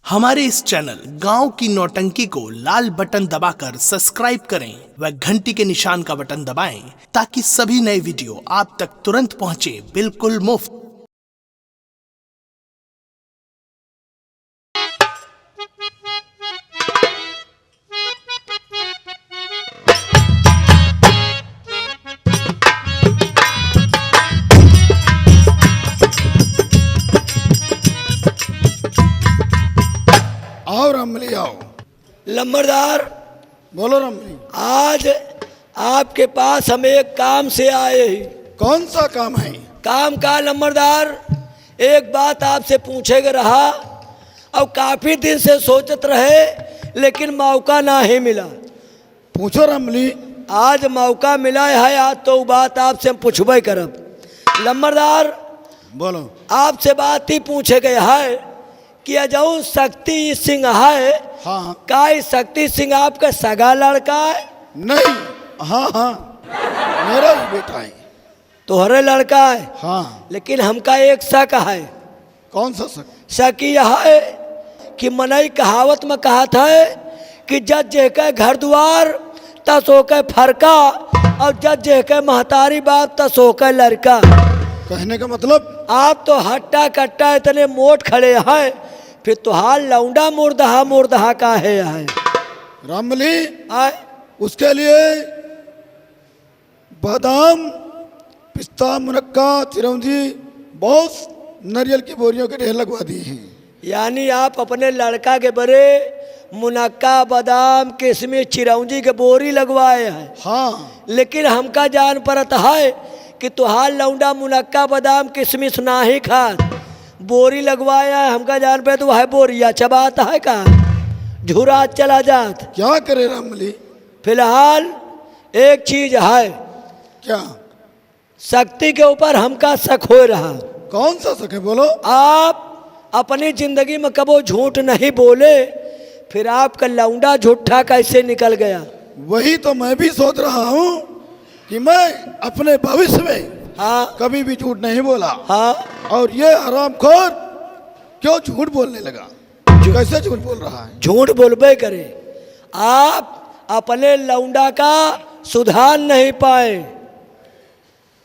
हमारे इस चैनल गांव की नौटंकी को लाल बटन दबाकर सब्सक्राइब करें व घंटी के निशान का बटन दबाएं ताकि सभी नए वीडियो आप तक तुरंत पहुंचे बिल्कुल मुफ्त। आओ रामली आओ। लंबरदार, बोलो रामली। आज आपके पास हम एक काम से आए हैं। कौन सा काम है? काम का लंबरदार, एक बात आपसे पूछेगा रहा और काफी दिन से सोचत रहे लेकिन मौका ना ही मिला। पूछो रामली। आज मौका मिला है, आज तो बात आपसे हम पूछबे करब। लंबरदार, बोलो। आपसे बात ही पूछे गए है कि अजऊ शक्ति सिंह है। हाँ। का ये शक्ति सिंह आपका सगा लड़का है? नहीं। हाँ हाँ, मेरा ही बेटा है। तोहरे लड़का है? हाँ। लेकिन हमका एक शक है। कौन सा शक? शक यह है कि मनई कहावत में कहा था कि जज जे के घर द्वार तस हो के फरका और जज जे के महतारी बाप तस हो के लड़का। कहने का मतलब? आप तो हट्टा कट्टा इतने मोट खड़े हैं, फिर तुहार लौंडा मुर्दहा मुर्दहा का है रामली, आए? उसके लिए बादाम, पिस्ता, मुनक्का, चिरौंजी, बहुत नारियल की बोरियों के ढेर लगवा दिए हैं। यानी आप अपने लड़का के बड़े मुनक्का, बादाम, किशमिश, चिरौंजी के बोरी लगवाए हैं। हाँ। लेकिन हमका जान परत है कि तुहार लौंडा मुनक्का, बादाम, किशमिश ना ही खात, बोरी लगवाया है। हमका जान पे तो है बोरिया चबाता है का झुरा चला जात। क्या करे रामली? फिलहाल एक चीज है, क्या? शक्ति के ऊपर हमका शक हो रहा। कौन सा शक है? बोलो। आप अपनी जिंदगी में कबो झूठ नहीं बोले, फिर आपका लौंडा झूठा कैसे निकल गया? वही तो मैं भी सोच रहा हूँ कि मैं अपने भविष्य में हाँ कभी भी झूठ नहीं बोला। हाँ। और ये हरामखोर क्यों झूठ बोलने लगा? कैसे झूठ बोल रहा है? झूठ बोलबे करे। आप अपने लौंडा का सुधार नहीं पाए।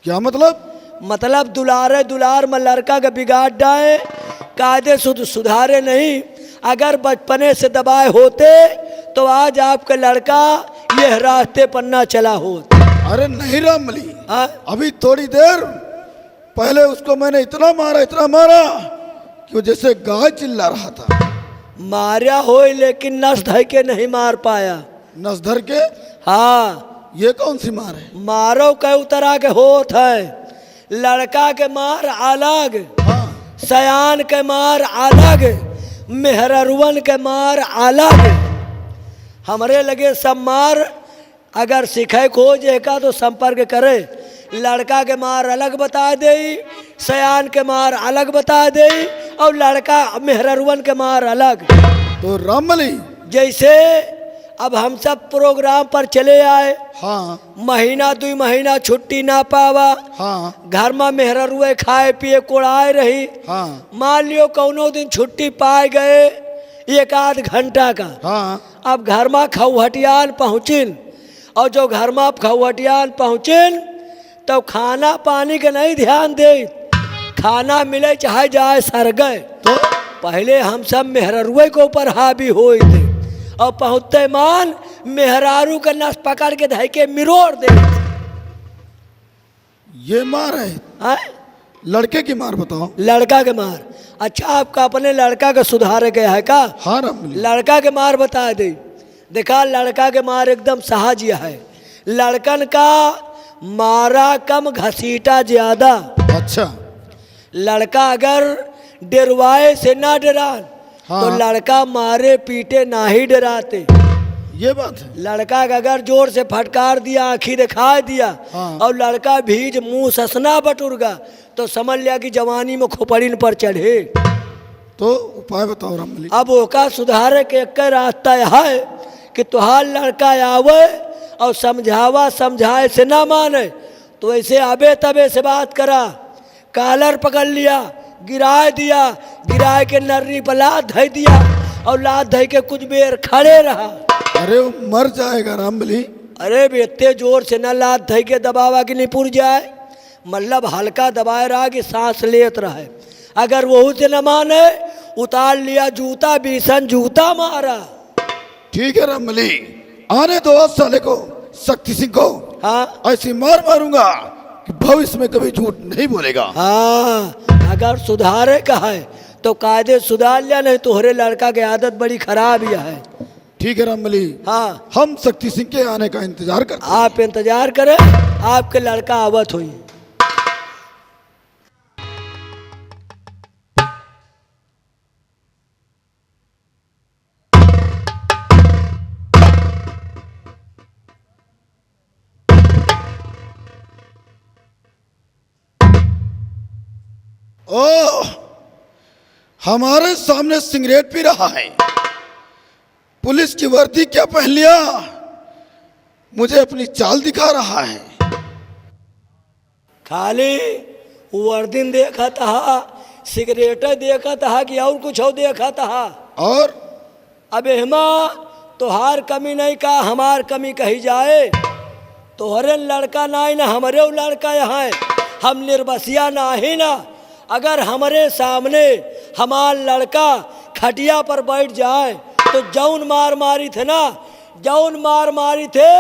क्या मतलब? मतलब दुलारे दुलार में लड़का का बिगाड़ डाले, कायदे सुधारे नहीं। अगर बचपने से दबाए होते तो आज आपका लड़का यह रास्ते पर ना चला होता। अरे नहीं रामली, हाँ? अभी थोड़ी देर पहले उसको मैंने इतना मारा कि वो जैसे गाय चिल्ला रहा था। मारा हो लेकिन नस धर के नहीं मार पाया। नस धर के? हाँ। ये कौन सी मार है? मारो कई तरह के होत है। लड़का के मार अलग, हाँ। सयान के मार अलग, मेहररुवन के मार अलग। हमरे लगे सब मार अगर सीखे खोजे का तो संपर्क करे। लड़का के मार अलग बता दे, सयान के मार अलग बता दे और लड़का मेहररुवन के मार अलग। तो रामली, जैसे अब हम सब प्रोग्राम पर चले आए, हाँ महीना 2 महीना छुट्टी ना पावा, हाँ घर में मेहररुए खाए पिए कोड़ाए रही। हाँ मान लियो कौनो दिन छुट्टी पाए गए 1 आध घंटा का। हाँ। अब घर में खौहटियान पहुँचिन और जो घर में खौहटियान पहुँचिन तो खाना पानी के नहीं ध्यान दे, खाना मिले चाहे जाए सर गए। तो पहले हम सब मेहररुए के ऊपर हावी हुए थे और पहुँचते मान मेहरारू का नस पकड़ के धै के मिरोड़ दे। ये मार है? हाँ? लड़के की मार बताओ। लड़का के मार। अच्छा, आपका अपने लड़का का सुधारे गया है का? हाँ रामली। लड़का के मार बता दे। देखा, लड़का के मार एकदम सहज है। लड़कन का मारा कम घसीटा ज्यादा। अच्छा। लड़का अगर डरवाए से ना डरान, हाँ। तो लड़का मारे पीटे ना ही डराते। ये बात है। लड़का का अगर जोर से फटकार दिया, आँखी दिखा दिया, हाँ। और लड़का भीज मुंह ससना बटुरगा तो समझ लिया कि जवानी में खोपड़िन पर चढ़े। तो उपाय बताओ रामली। अब ओका सुधारे के एक रास्ता है कि तुहार लड़का आवे और समझावा, समझाए से ना माने तो ऐसे आबे तबे से बात करा। कॉलर पकड़ लिया, गिराए दिया, गिराए के नर्री पर लात धै दिया और लात धई के कुछ देर खड़े रहा। अरे वो मर जाएगा रामबली। अरे भी इतने जोर से न लात धई के दबावा कि नहीं पुर जाए, मतलब हल्का दबाए रहा कि सांस लेत रहे। अगर वहू से न माने उतार लिया जूता, बीसन जूता मारा। ठीक है रामबली, आने दो आज साले को, शक्ति सिंह को। हाँ ऐसी मार मारूंगा कि भविष्य में कभी झूठ नहीं बोलेगा। हाँ, अगर सुधारे का है तो कायदे सुधार लिया, नहीं तोहरे लड़का की आदत बड़ी खराब ही है। ठीक है रामबली, हाँ हम शक्ति सिंह के आने का इंतजार करते हैं। आप इंतजार करें, आपके लड़का आवत हुई। ओह, हमारे सामने सिगरेट पी रहा है। पुलिस की वर्दी क्या पहन लिया, मुझे अपनी चाल दिखा रहा है। खाली वर्दिन देखा था, सिगरेट देखा था कि और कुछ और देखा था। और अब हेमा तोहार कमी नहीं का हमार कमी कही जाए। तोहरे लड़का ना ही ना हमारे लड़का यहाँ है, हम निर्बसिया ना ही ना। अगर हमारे सामने हमार लड़का खटिया पर बैठ जाए तो जौन मार मारी थे ना, जौन मार मारी थे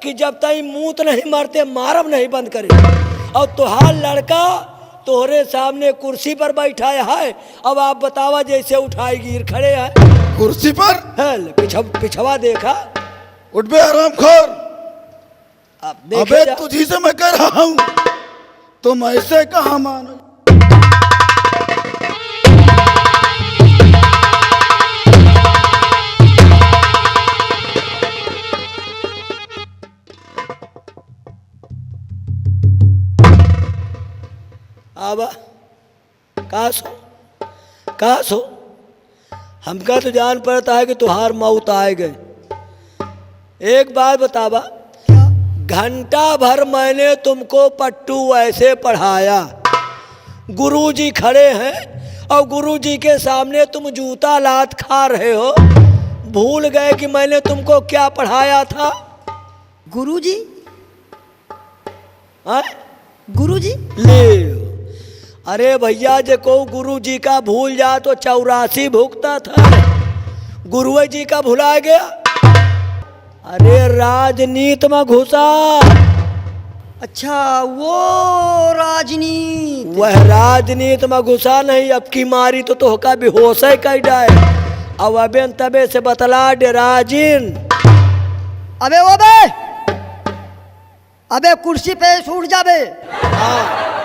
कि जब तक मूत नहीं मरते मारब नहीं बंद करे। और तुहार लड़का तोहरे सामने कुर्सी पर बैठा है, अब आप बतावा जैसे उठाई गिर खड़े हैं कुर्सी पर। पिछवा देखा। उठ बे हरामखोर। अब अबे तुझी से मैं कह रहा हूँ, तुम ऐसे कहाँ मानो। अब कहा सो हमका तो जान पड़ता है कि तुहार मौत आए गए। एक बात बतावा, घंटा भर मैंने तुमको पट्टू ऐसे पढ़ाया, गुरुजी खड़े हैं और गुरुजी के सामने तुम जूता लात खा रहे हो। भूल गए कि मैंने तुमको क्या पढ़ाया था? गुरुजी? हाँ? गुरुजी? ले अरे भैया, जे को गुरु जी का भूल जा तो 84 भुगता था, गुरु जी का भुला गया। अरे राजनीति में घुसा। अच्छा, वो राजनीति। वह राजनीति में घुसा नहीं, अब की मारी तो तोहका बेहोश ही कर डाए। अब अबे तबे से बतला दे राजिन। अबे वो बे, अबे कुर्सी पे उठ जाबे।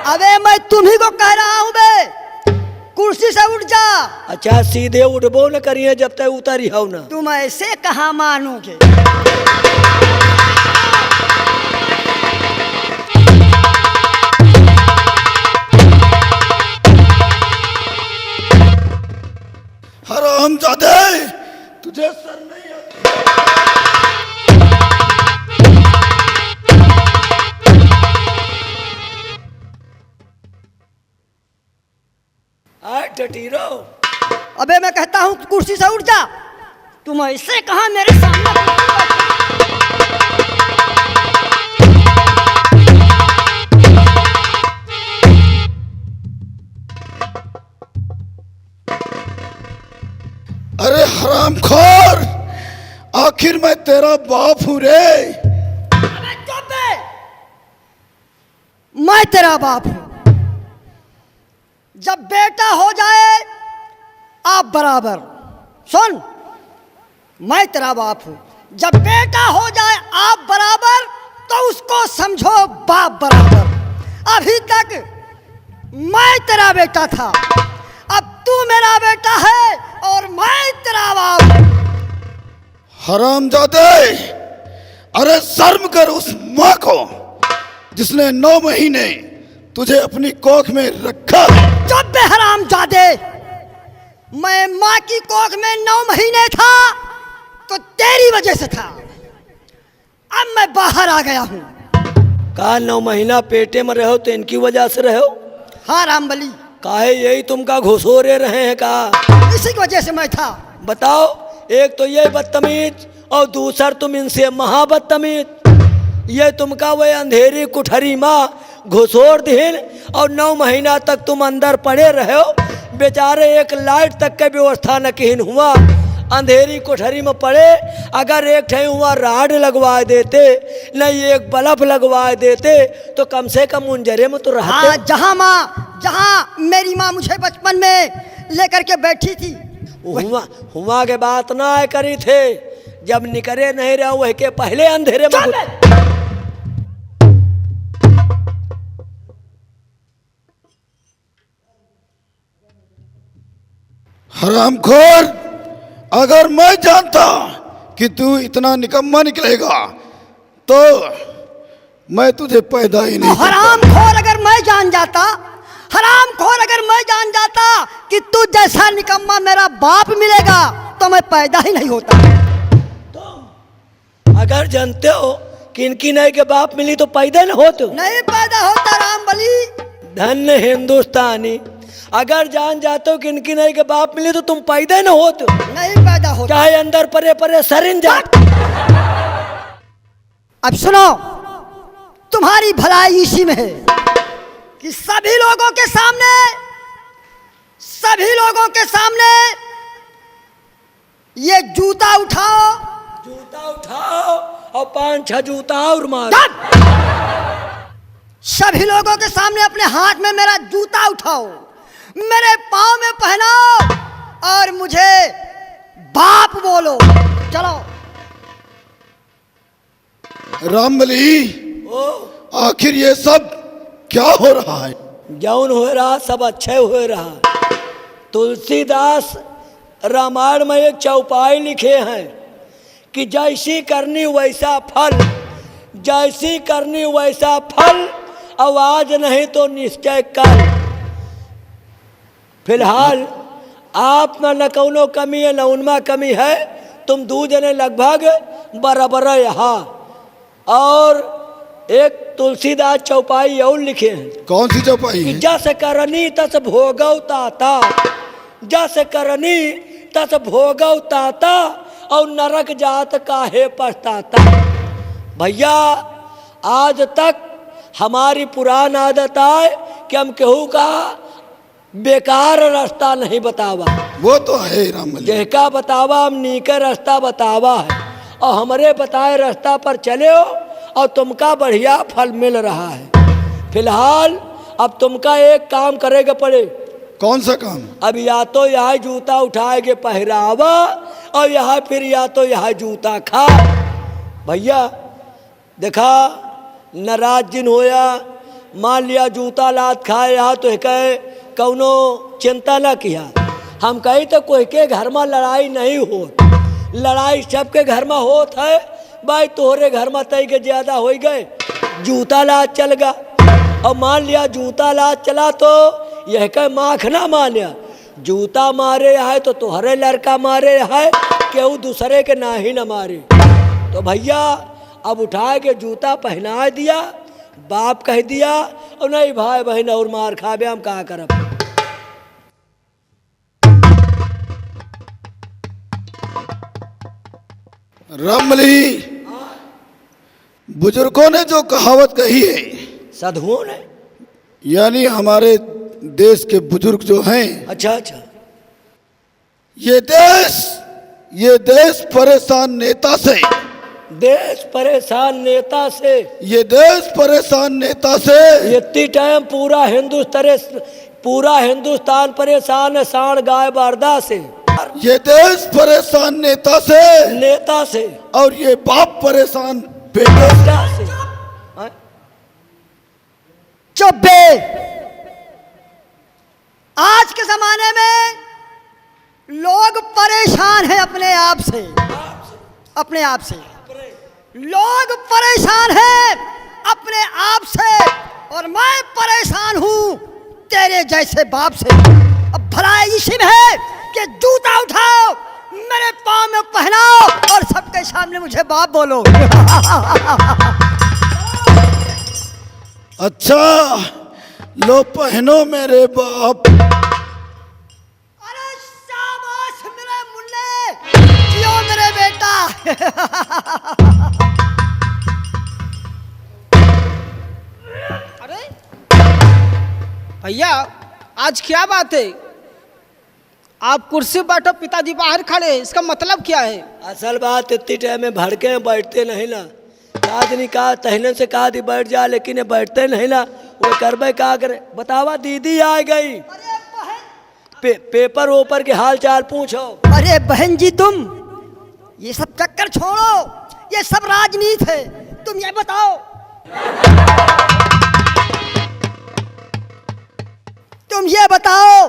अबे मैं तुम्ही को कह रहा हूँ बे, कुर्सी से उठ जा। अच्छा, सीधे उठबो न करिए जब तक उतरी हो ना। तुम ऐसे कहाँ मानोगे? हरामजादे, तुझे सर नहीं आता। टटीरो, अबे मैं कहता हूँ कुर्सी से उठ जा। तुम ऐसे कहाँ मेरे सामने? अरे हरामखोर, आखिर मैं तेरा बाप हूँ रे। अबे चुप है। मैं तेरा बाप हूँ। जब बेटा हो जाए आप बराबर। सुन, मैं तेरा बाप हूं। जब बेटा हो जाए आप बराबर तो उसको समझो बाप बराबर। अभी तक मैं तेरा बेटा था, अब तू मेरा बेटा है और मैं तेरा बाप। हरामजादे, अरे शर्म कर उस माँ को जिसने 9 महीने तुझे अपनी कोख में रखा। चुप बे हरामजादे, मैं माँ की कोख में 9 महीने था तो तेरी वजह से था। अब मैं बाहर आ गया हूँ। का 9 महीना पेटे में रहो तो इनकी वजह से रहो? हाँ रामबली, काहे यही तुम का घुसोरे रहे हैं का? इसी की वजह से मैं था। बताओ, एक तो ये बदतमीज और दूसर तुम इनसे महाबदतमीज। ये तुमका वही अंधेरी कुठरी माँ घुसोर दिल और 9 महीना तक तुम अंदर पड़े रहे हो। बेचारे एक लाइट तक के व्यवस्था न किन हुआ, अंधेरी कोठरी में पड़े। अगर एक ठे हुआ राड लगवा देते, नहीं एक बल्ब लगवा देते, तो कम से कम मुंजरे में तो रहते। हाँ, जहाँ मेरी माँ मुझे बचपन में लेकर के बैठी थी, हुआ के बात ना आए करी थे, जब निकरे नहीं रहे वह के पहले अंधेरे में हरामखोर, अगर मैं जानता कि तू इतना निकम्मा निकलेगा तो मैं तुझे पैदा ही नहीं करता। हरामखोर अगर मैं जान जाता कि तू जैसा निकम्मा मेरा बाप मिलेगा तो मैं पैदा ही नहीं होता। अगर जानते हो कि इनकी नहीं के बाप मिली तो पैदा न होते, नहीं पैदा होता रामबली। धन्य हिंदुस्तानी, अगर जान जाते हो कि इनकी नहीं के बाप मिले तो तुम पैदा न होते, नहीं पैदा होता। चाहे अंदर परे परे सरिन जा। अब सुनो, तुम्हारी भलाई इसी में है कि सभी लोगों के सामने ये जूता उठाओ और 5-6 जूता और मारो। सभी लोगों के सामने अपने हाथ में मेरा जूता उठाओ, मेरे पाँव में पहनाओ और मुझे बाप बोलो। चलो। रामबली, आखिर ये सब क्या हो रहा है? जौन हो रहा सब अच्छे हो रहा। तुलसीदास रामायण में एक चौपाई लिखे हैं कि जैसी करनी वैसा फल, जैसी करनी वैसा फल, अब आज नहीं तो निश्चय कल। फिलहाल आप में न कौनो कमी है न उनमें कमी है, तुम 2 जने लगभग बराबर यहाँ। और एक तुलसीदास चौपाई और लिखे हैं। कौन सी चौपाई है? जस करनी तस भोगव ताता, जस करनी तस भोगव ताता, और नरक जात काहे पछताता। भैया, आज तक हमारी पुरानी आदत है कि हम केहू का बेकार रास्ता नहीं बतावा। वो तो है रामबली। जहका बतावा हम नीके रास्ता बतावा है, और हमारे बताए रास्ता पर चले हो और तुमका बढ़िया फल मिल रहा है। फिलहाल अब तुमका एक काम करेगा पड़े। कौन सा काम? अब या तो यहाँ जूता उठाएगे पहरावा, और यहाँ फिर या तो यहाँ जूता खा। भैया देखा, नाराज जिन होया, मान लिया जूता लात खाए, यहाँ तो कहे कौनो चिंता ना किया। हम कही तो कोई के घर में लड़ाई नहीं हो, लड़ाई सबके घर में होत है। भाई तोहरे घर में तय के ज्यादा हो गए, जूता लात चल गा। और मान लिया जूता लात चला तो यह कह माख ना मानिया, जूता मारे है तो तोहरे लड़का मारे है, केहू दूसरे के ना ही न मारे। तो भैया अब उठा के जूता पहना दिया, बाप कह दिया, और नहीं भाई बहन और मार खाबे, हम कहा करब। रामबली, बुजुर्गों ने जो कहावत कही है, साधुओं ने, यानी हमारे देश के बुजुर्ग जो हैं, अच्छा, ये देश परेशान नेता से, देश परेशान नेता से, ये देश परेशान नेता से, इतनी टाइम पूरा हिंदुस्तान परेशान है सांड गाय बारदा से, ये देश परेशान नेता से, और ये बाप परेशान बेटे से। चुप बे। आज के जमाने में लोग परेशान हैं अपने आप से, लोग परेशान हैं अपने आप से, और मैं परेशान हूं तेरे जैसे बाप से। अब भलाई इसी में है कि जूता उठाओ, मेरे पाँव में पहनाओ, और सबके सामने मुझे बाप बोलो। अच्छा, लो पहनो मेरे बाप। अरे शाबाश मेरे मुन्ने, भैया आज क्या बात है? आप कुर्सी पर बैठो, पिताजी बाहर खड़े हैं, इसका मतलब क्या है? असल बात इतनी टाइम में भड़के बैठते नहीं ना। आदमी कहा तहने से कहा थी बैठ जा, लेकिन ये बैठते नहीं ना। वो करबे क्या करे बतावा। दीदी आ गई, पेपर ओपर के हाल चाल पूछो। अरे बहन जी तुम ये सब चक्कर छोड़ो, ये सब राजनीति है। तुम ये बताओ, तुम ये बताओ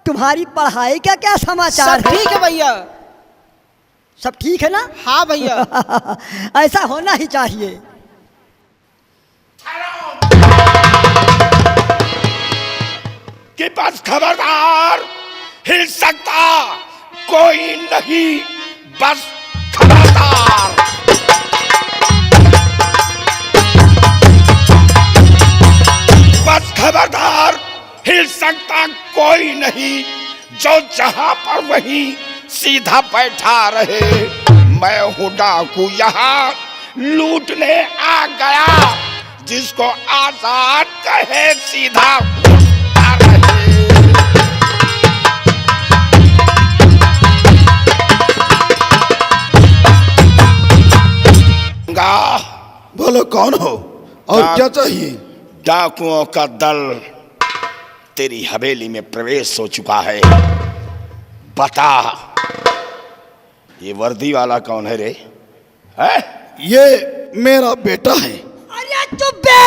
तुम्हारी पढ़ाई का क्या समाचार सब है? ठीक है भैया। सब ठीक है ना? हाँ भैया। ऐसा होना ही चाहिए। कि बस खबरदार, हिल सकता कोई नहीं, बस खबरदार। बस खबरदार, हिल सकता कोई नहीं, जो जहां पर वहीं सीधा बैठा रहे। मैं हूं डाकू, यहाँ लूटने आ गया, जिसको आजाद कहे सीधा उठता रहे। बोलो कौन हो और क्या चाहिए? डाकुओं का दल तेरी हवेली में प्रवेश हो चुका है। बता ये वर्दी वाला कौन है रे? है? ये मेरा बेटा है। अरे चुप बे,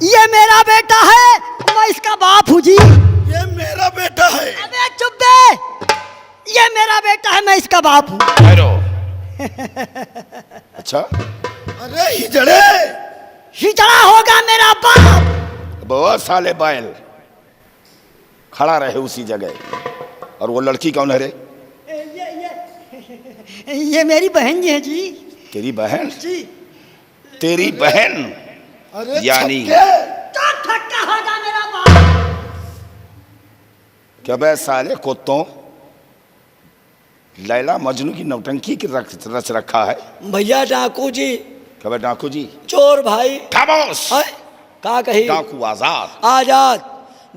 ये मेरा बेटा है, मैं इसका बाप हूँ जी। ये मेरा बेटा है। अबे चुप बे, ये मेरा बेटा है, मैं इसका बाप हूँ। अच्छा, अरे हिजड़े, हिजड़ा होगा मेरा बाप। बहुत साले बैल खड़ा रहे उसी जगह। और वो लड़की कौन है रे? ये मेरी बहन जी है जी। तेरी बहन? जी। तेरी बहन? अरे यानी तो ठक्का होगा मेरा बाप। क्या बे साले कुत्तों, लैला मजनू की नौटंकी की रच रखा है। भैया डाकू जी। क्या बे डाकू जी? चोर भाई। खामोश। का कही? डाकू आजाद। आजाद,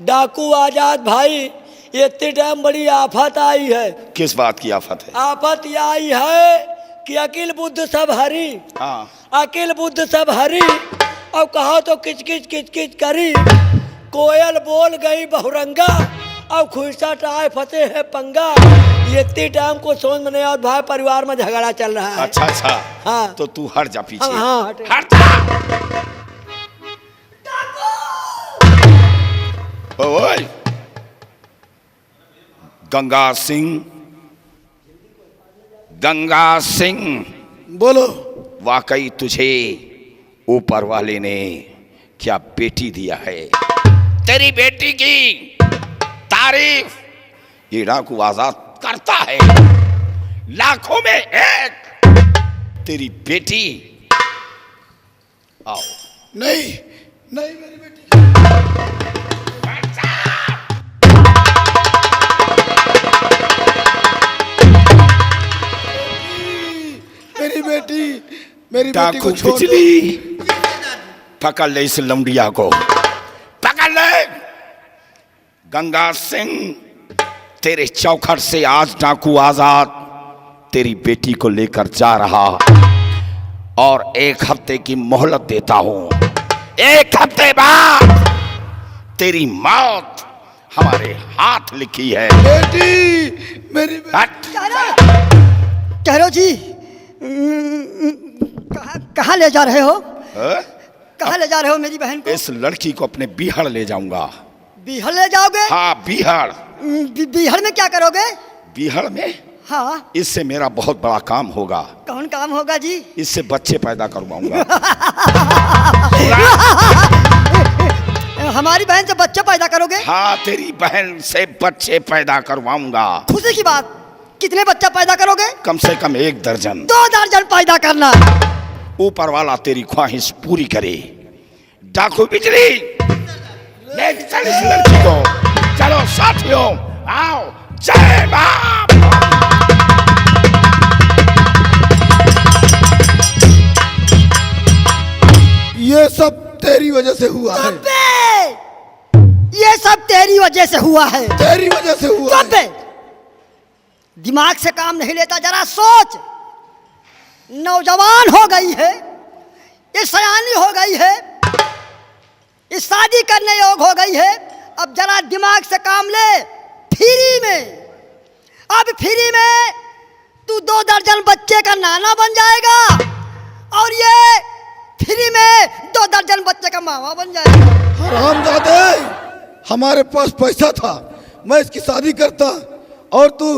डाकू आजाद भाई। ये इतनी टाइम बड़ी आफत आई है। किस बात की आफत है? आफत ये आई है कि अकिल बुद्ध सब हरी। हाँ। अकिल बुद्ध सब हरी, और कहा तो किचकिच किचकिच करी। कोयल बोल गई बहुरंगा, और खुशा टाय फते है पंगा। ये इतनी टाइम को समझ में नहीं, और भाई परिवार में झगड़ा चल रहा है। अच्छा अच्छा। हाँ। तो तू हट जा पीछे। हाँ, हटे। हट जा। ओए गंगा सिंह, गंगा सिंह, बोलो। वाकई तुझे ऊपर वाले ने क्या बेटी दिया है? तेरी बेटी की तारीफ ये डाकू आजाद करता है। लाखों में एक तेरी बेटी। आओ। नहीं नहीं मेरी बेटी। मेरी बेटी को छोड़ दो। पकड़ ले इस लौंडिया को, पकड़ ले। गंगा सिंह, तेरे चौखट से आज डाकू आजाद तेरी बेटी को लेकर जा रहा, और 1 हफ्ते की मोहलत देता हूं। 1 हफ्ते बाद तेरी मौत हमारे हाथ लिखी है। बेटी मेरी कहो जी, कहाँ ले जा रहे हो? कहाँ ले जा रहे हो मेरी बहन को? इस लड़की को अपने बिहार ले जाऊंगा। बिहार ले जाओगे? हाँ बिहार। बिहार में क्या करोगे? बिहार में? हाँ। इससे मेरा बहुत बड़ा काम होगा। कौन काम होगा जी? इससे बच्चे पैदा करवाऊंगा। हमारी बहन से बच्चे पैदा करोगे? हाँ, तेरी बहन से बच्चे पैदा करवाऊंगा। खुशी की बात। कितने बच्चा पैदा करोगे? कम से कम 1 दर्जन। 2 दर्जन पैदा करना। ऊपर वाला तेरी ख्वाहिश पूरी करे। डाकू बिजली, ले चल इस लड़की को। चलो साथियों, आओ। जय बाप। ये सब तेरी वजह से हुआ है। ये सब तेरी वजह से हुआ है। तेरी वजह से हुआ चुप बे। दिमाग से काम नहीं लेता, जरा सोच। नौजवान हो गई है, ये सयानी हो गई है, ये शादी करने योग हो गई है। अब जरा दिमाग से काम ले। फ्री में, अब फ्री में तू 2 दर्जन बच्चे का नाना बन जाएगा और ये फ्री में 2 दर्जन बच्चे का मामा बन जाएगा। हरामजादे, हमारे पास पैसा था, मैं इसकी शादी करता, और तू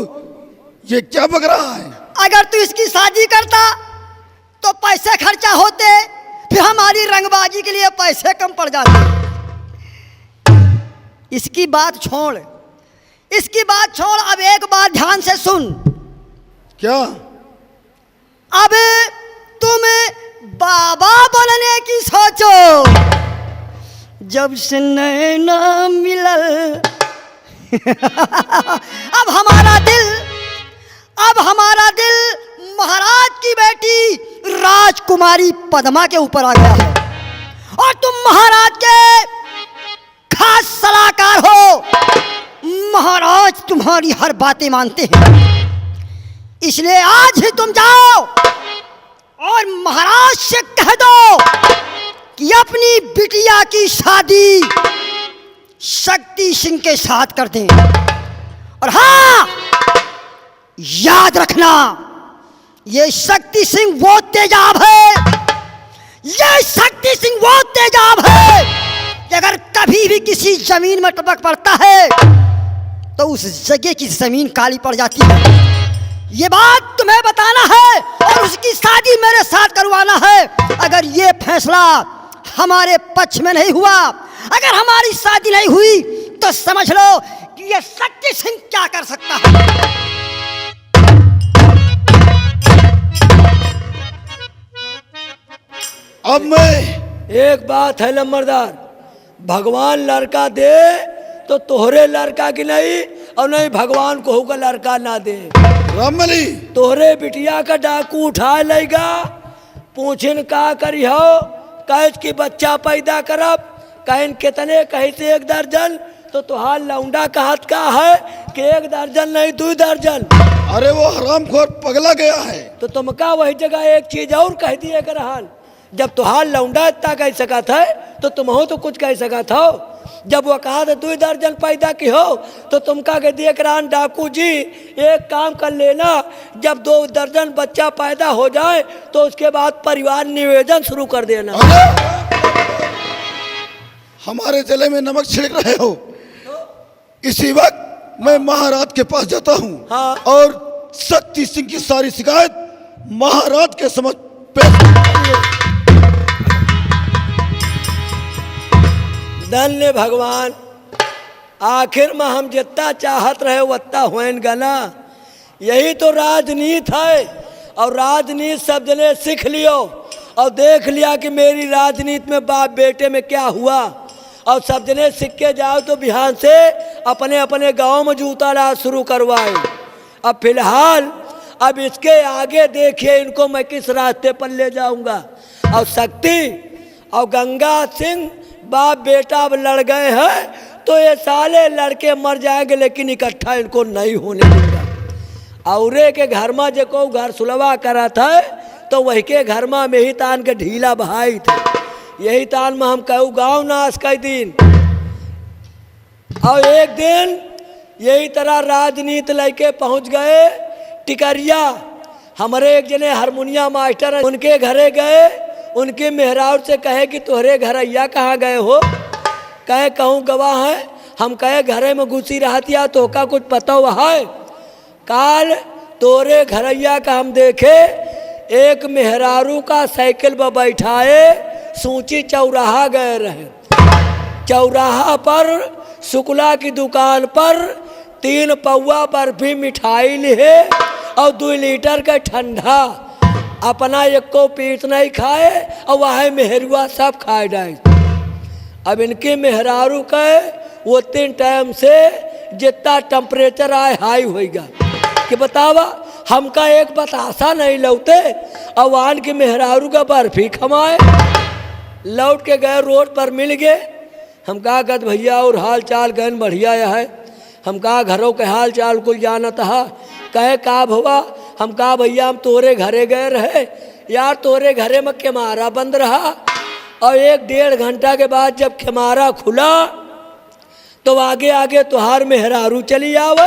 ये क्या बक रहा है? अगर तू इसकी शादी करता तो पैसे खर्चा होते, फिर हमारी रंगबाजी के लिए पैसे कम पड़ जाते। इसकी बात छोड़, इसकी बात छोड़। अब एक बात ध्यान से सुन। क्या? अब तुम बाबा बनने की सोचो। जब से नैना मिलल अब हमारा दिल महाराज की बेटी राजकुमारी पद्मा के ऊपर आ गया है और तुम महाराज के खास सलाहकार हो। महाराज तुम्हारी हर बातें मानते हैं, इसलिए आज ही तुम जाओ और महाराज से कह दो कि अपनी बिटिया की शादी शक्ति सिंह के साथ कर दें। और हाँ, याद रखना, ये शक्ति सिंह वो तेजाब है, ये शक्ति सिंह वो तेजाब है कि अगर कभी भी किसी जमीन में टपक पड़ता है तो उस जगह की जमीन काली पड़ जाती है। ये बात तुम्हें बताना है और उसकी शादी मेरे साथ करवाना है। अगर ये फैसला हमारे पक्ष में नहीं हुआ, अगर हमारी शादी नहीं हुई, तो समझ लो कि ये शक्ति सिंह क्या कर सकता है। अब मैं एक बात है लम्बरदार, भगवान लड़का दे तो तोहरे लड़का की नहीं, और नहीं भगवान को होगा लड़का ना दे। रामली, तोहरे बिटिया का डाकू उठा लेगा, पूछिन का करी हो, कैस की बच्चा पैदा करब, कहन कितने कही से 1 दर्जन, तो तुहार लौंडा का हाथ का है कि 1 दर्जन नहीं 2 दर्जन। अरे वो हरामखोर पगला गया है। तो तुमका वही जगह एक चीज और कह दिए कर हाल, जब तुहार लौंडा इतना कह सका था तो तुम हो तो कुछ कह सका था। जब वो कहा था 2 दर्जन पैदा की हो, तो तुम का के देख रहा डाकू जी, एक काम कर लेना, जब 2 दर्जन बच्चा पैदा हो जाए तो उसके बाद परिवार निवेदन शुरू कर देना। हमारे जले में नमक छिड़क रहे हो। इसी वक्त मैं महाराज के पास जाता हूँ। हाँ। और शक्ति सिंह की सारी शिकायत महाराज के समक्ष पेश। धन्य भगवान, आखिर में हम जितना चाहत रहे उतना होन गना। यही तो राजनीति है, और राजनीति सब जने सीख लियो और देख लिया कि मेरी राजनीति में बाप बेटे में क्या हुआ, और सब जने सीख के जाओ तो बिहान से अपने अपने गांव में जूता राज शुरू करवाए। अब फिलहाल अब इसके आगे देखिए इनको मैं किस रास्ते पर ले जाऊंगा। और शक्ति और गंगा सिंह बाप बेटा अब लड़ गए हैं तो ये साले लड़के मर जाएंगे, लेकिन इकट्ठा इनको नहीं होने देगा। औरे के घर में जो को घर सुलवा करा था तो वही के घर में ही तान के ढीला बहाई थे। यही तान में हम कहूँ गाँव नाश कई दिन। और एक दिन यही तरह राजनीति लेके पहुँच गए टिकरिया। हमारे एक जने हारमोनिया मास्टर उनके घरे गए, उनके मेहरार से कहे कि तोहरे घरैया कहाँ गए हो? कहे कहूँ गवाह है। हम कहे घरे में घुसी रहतिया तो का कुछ पता हुआ है? काल तोरे घरैया का हम देखे एक मेहरारू का साइकिल पर बैठाए सूची चौराहा गए रहे। चौराहा पर शुक्ला की दुकान पर 3 पौवा बर्फी मिठाई लिए और 2 लीटर का ठंडा। अपना एको पीस नहीं खाए और वह मेहरुआ सब खाए डाए। अब इनके मेहरारू का वो 3 टाइम से जितना टेम्परेचर आए हाई होएगा कि बतावा हमका एक बतासा नहीं लौटे। और वाहन के मेहरारू का बर्फी खमाए। लौट के गए रोड पर मिल गए, हम कहा कहत भैया और हाल चाल गहन बढ़िया है। हम कहा घरों के हाल चाल कुल जानत हा। कहे का भवा। हम कहा भैया हम तोरे घरे गए रहे यार, तोरे घरे में केमारा बंद रहा और 1-1.5 घंटा के बाद जब केमारा खुला तो आगे आगे तुहार मेहरारू चली आवे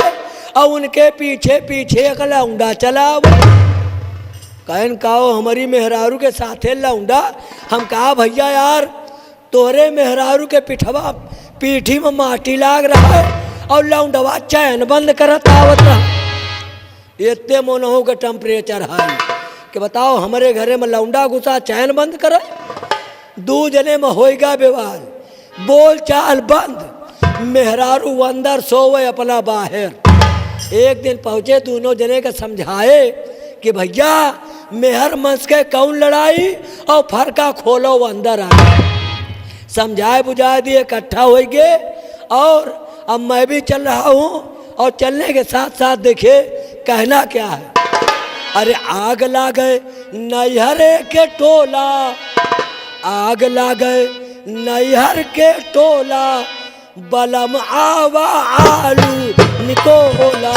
और उनके पीछे पीछे एक लौंडा चला आवे। कहन कहो हमारी मेहरारू के साथे लौंडा। हम कहा भैया यार तोरे मेहरारू के पिठवा पीठी में माटी लाग रहा है और लौंडवा चैन बंद करत आवत रहा। इतने मोनहो का टेम्परेचर है कि बताओ हमारे घरे में लौंडा घुसा चैन बंद कर। 2 जने में होएगा विवाद, बोल चाल बंद, मेहरारू अंदर सोवे अपना बाहर। एक दिन पहुँचे दोनों जने का समझाए कि भैया मेहर मंस के कौन लड़ाई और फरका खोलो वो अंदर आ। समझाए बुझाए दिए, इकट्ठा हो गए और अब मैं भी चल रहा हूँ। और चलने के साथ साथ देखिए कहना क्या है। अरे आग लागे नैहरे के टोला, आग लागे नैहर के टोला, बलम आवा आलू निकोला।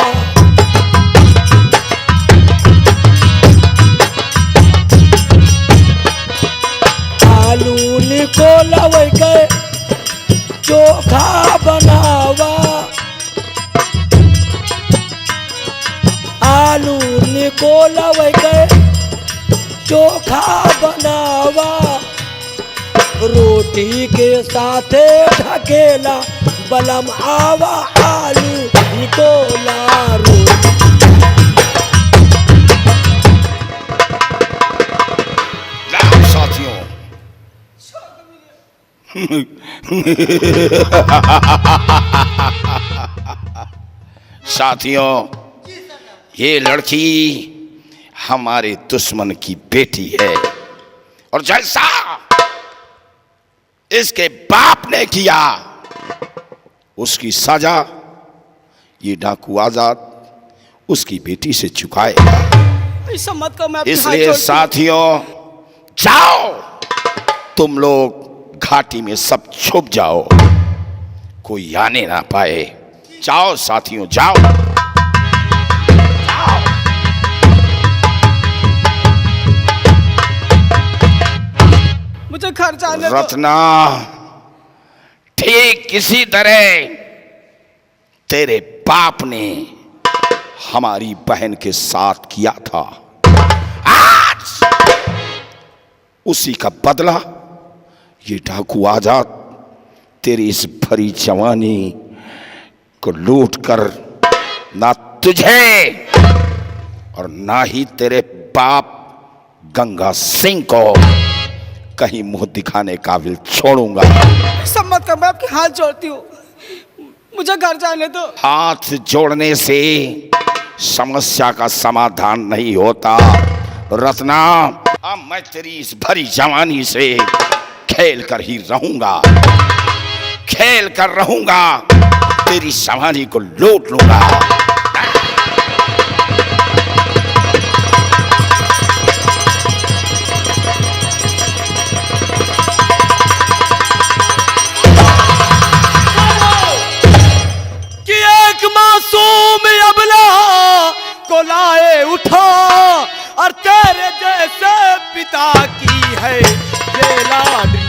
आलू निकोला वही के चोखा बनावा, आलू निकोला वही के चोखा बनावा, रोटी के साथे ढकेला, बलम आवा आलू निकोला रोटी। साथियों साथियों ये लड़की हमारे दुश्मन की बेटी है और जैसा इसके बाप ने किया उसकी सजा ये डाकू आजाद उसकी बेटी से चुकाएगा। ऐसा मत करो, मैं आपके हाथ इसलिए जोड़ती हूँ। साथियों जाओ, तुम लोग घाटी में सब छुप जाओ, कोई आने ना पाए। जाओ साथियों जाओ। मुझे घर जाने दो। रत्ना ठीक इसी तरह तेरे बाप ने हमारी बहन के साथ किया था, आज उसी का बदला ये डाकू आजाद तेरी इस भरी जवानी को लूट कर ना तुझे और ना ही तेरे बाप गंगा सिंह को कहीं मुंह दिखाने काबिल छोड़ूंगा। ऐसा मत कर, मैं आपके हाथ जोड़ती हूँ, मुझे घर जाने दो। हाथ जोड़ने से समस्या का समाधान नहीं होता रत्ना। अब मैं तेरी इस भरी जवानी से खेल कर ही रहूंगा, खेल कर रहूंगा, तेरी जवानी को लूट लूंगा। कि एक मासूम अबला को लाए उठा और तेरे जैसे पिता की है ये लाडली।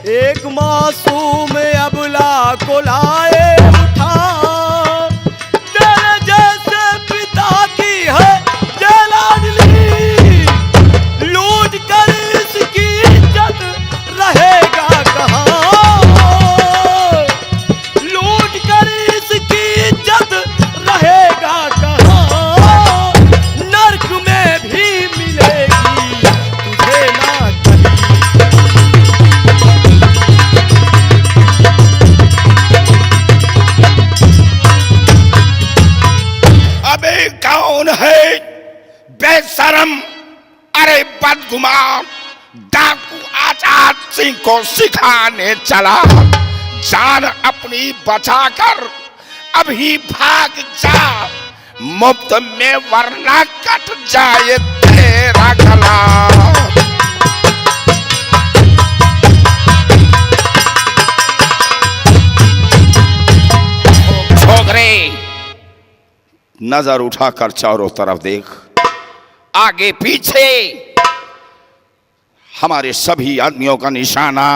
एक मासूम अबला को लाए उठा, तेरे जैसे पिता की है ये लाडली। लूट कर इसकी इज्जत रहेगा कहाँ, लूट कर इसकी इज्जत रहेगा कहाँ, नर्क में भी मिलेगी तुझे ना कहीं। अबे कौन है बेशरम, अरे बदगुमान, डाकू आजाद सिंह को सिखाने चला। जान अपनी बचाकर अभी भाग जा, मुफ्त में, वरना कट जाए तेरा गला। छोकरे, नजर उठाकर चारों तरफ देख, आगे पीछे हमारे सभी आदमियों का निशाना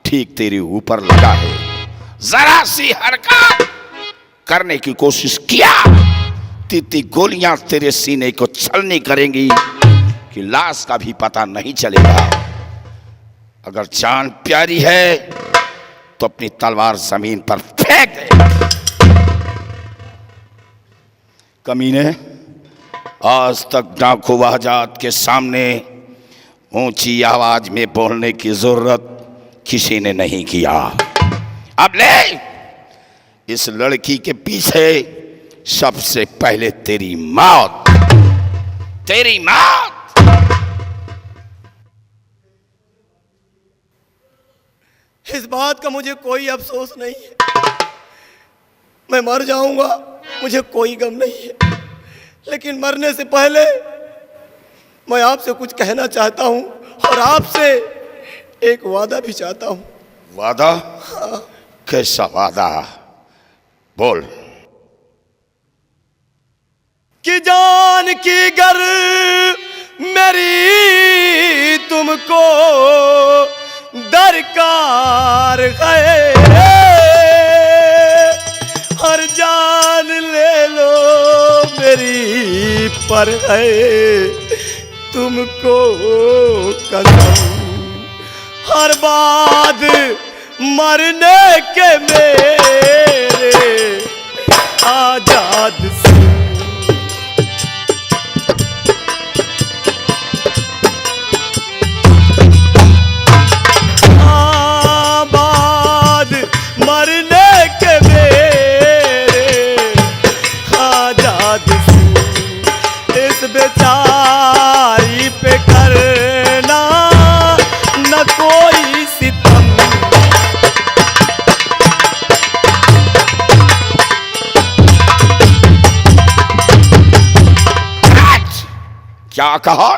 ठीक तेरे ऊपर लगा है। जरा सी हरकत करने की कोशिश किया, तीती गोलियां तेरे सीने को छलनी करेंगी कि लाश का भी पता नहीं चलेगा। अगर जान प्यारी है तो अपनी तलवार जमीन पर फेंक दे। कमीने, आज तक डाकू आजाद के सामने ऊंची आवाज में बोलने की जरूरत किसी ने नहीं किया। अब ले, इस लड़की के पीछे सबसे पहले तेरी मौत, तेरी मौत। इस बात का मुझे कोई अफसोस नहीं है, मैं मर जाऊंगा, मुझे कोई गम नहीं है। लेकिन मरने से पहले मैं आपसे कुछ कहना चाहता हूं और आपसे एक वादा भी चाहता हूं। वादा? कैसा वादा? बोल। कि जान की गर मेरी तुमको दरकार है, हर जान ले लो मेरी पर है तुमको कसम, हर बाद मरने के मेरे आजाद से। आबाद मरने के मेरे आजाद से, इस बेचारी पे करना न कोई सितम। क्या कहा?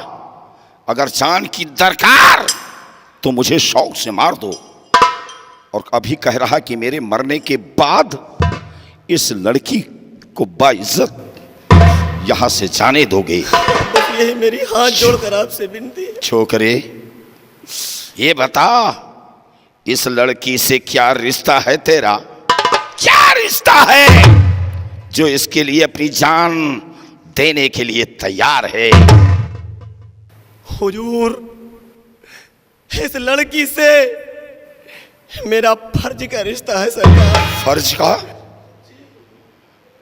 अगर जान की दरकार तो मुझे शौक से मार दो, और अभी कह रहा कि मेरे मरने के बाद इस लड़की को बाइज्जत यहां से जाने दोगे। यही मेरी हाथ जोड़कर आपसे विनती है। छोकरे, ये बता, इस लड़की से क्या रिश्ता है तेरा? क्या रिश्ता है जो इसके लिए अपनी जान देने के लिए तैयार है? हुजूर, इस लड़की से मेरा फर्ज का रिश्ता है सरकार। फर्ज का?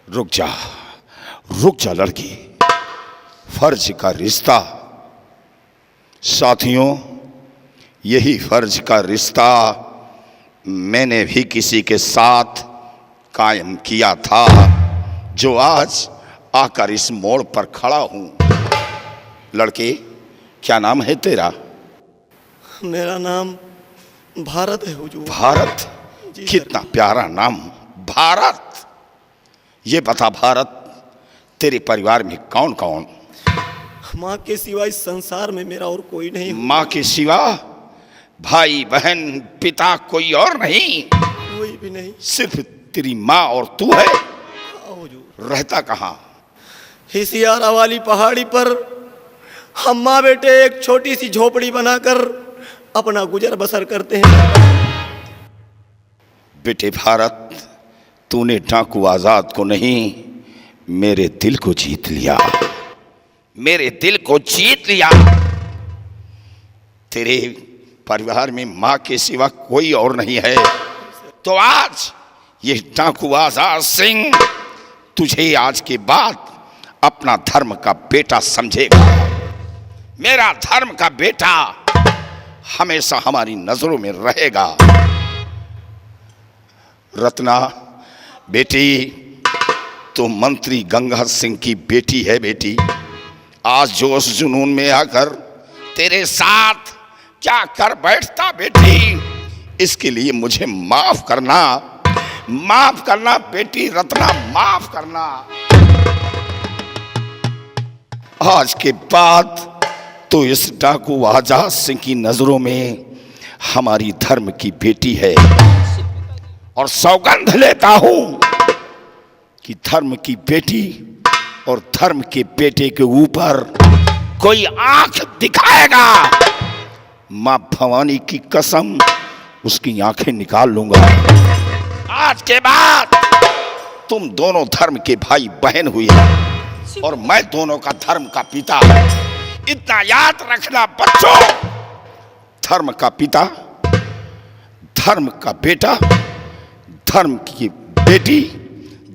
रुक जा, रुक जा लड़की, फर्ज का रिश्ता। साथियों, यही फर्ज का रिश्ता मैंने भी किसी के साथ कायम किया था, जो आज आकर इस मोड़ पर खड़ा हूं। लड़के, क्या नाम है तेरा? मेरा नाम भारत है हुजूर। भारत? कितना प्यारा नाम, भारत। ये बता भारत, तेरे परिवार में कौन कौन? माँ के सिवा इस संसार में मेरा और कोई नहीं। माँ के सिवा? भाई बहन पिता कोई और नहीं? कोई भी नहीं। सिर्फ तेरी माँ और तू है? हुजूर, रहता कहाँ? हिसियारा वाली पहाड़ी पर हम माँ बेटे एक छोटी सी झोपड़ी बनाकर अपना गुजर बसर करते हैं। बेटे भारत, तूने डाकू आजाद को नहीं, मेरे दिल को जीत लिया, मेरे दिल को जीत लिया। तेरे परिवार में माँ के सिवा कोई और नहीं है, तो आज ये डाकू आजाद सिंह तुझे आज के बाद अपना धर्म का बेटा समझेगा। मेरा धर्म का बेटा हमेशा हमारी नजरों में रहेगा। रत्ना बेटी, तो मंत्री गंगा सिंह की बेटी है बेटी। आज जोश जुनून में आकर तेरे साथ क्या कर बैठता बेटी, इसके लिए मुझे माफ करना, माफ करना बेटी रत्ना, माफ करना। आज के बाद तो इस डाकू आजाद सिंह की नजरों में हमारी धर्म की बेटी है, और सौगंध लेता हूं कि धर्म की बेटी और धर्म के बेटे के ऊपर कोई आंख दिखाएगा, मां भवानी की कसम उसकी आंखें निकाल लूंगा। आज के बाद तुम दोनों धर्म के भाई बहन हुए और मैं दोनों का धर्म का पिता। इतना याद रखना बच्चों, धर्म का पिता, धर्म का बेटा, धर्म की बेटी,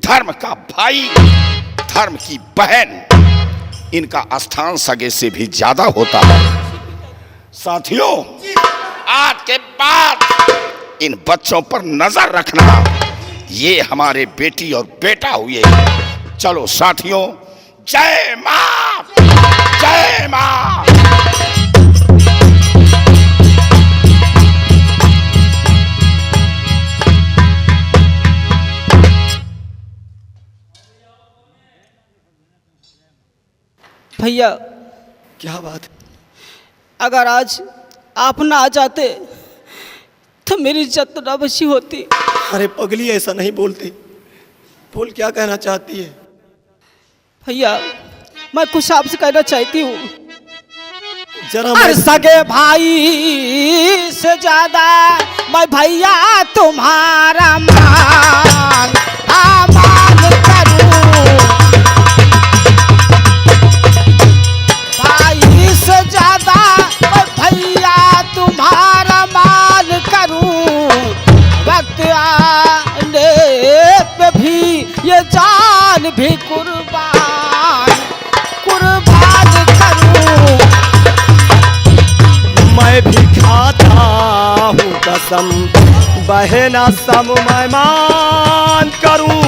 धर्म का भाई, धर्म की बहन, इनका स्थान सगे से भी ज्यादा होता है। साथियों, आज के बाद इन बच्चों पर नजर रखना, ये हमारे बेटी और बेटा हुए। चलो साथियों, जय मां, जय मां। भैया क्या बात है? अगर आज आप ना आ जाते तो मेरी इज्जत ना बची होती। अरे पगली, ऐसा नहीं बोलती। बोल, क्या कहना चाहती है? भैया मैं कुछ आपसे कहना चाहती हूँ। जरा अरे सगे भाई से ज्यादा मैं भैया तुम्हारा मान करूं। भाई से ज्यादा मैं भैया तुम्हारा मान करूं। वक्त आने पे भी ये जान भी कुर्बान करूं। मैं भी खाता हूँ कसम, बहना सम मैं मान करूं।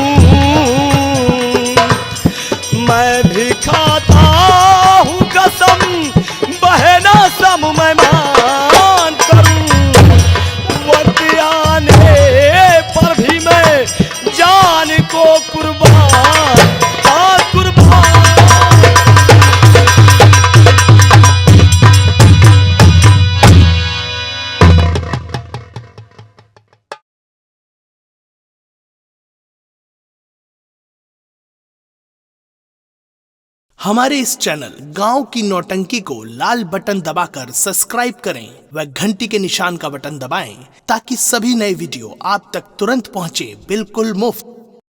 मैं भी खाता हूँ कसम, बहना सम मैं मान करूं। वक्त आने पर भी मैं जान को कुर्बान हमारे इस चैनल गांव की नौटंकी को लाल बटन दबाकर सब्सक्राइब करें व घंटी के निशान का बटन दबाएं ताकि सभी नए वीडियो आप तक तुरंत पहुंचे, बिल्कुल मुफ्त।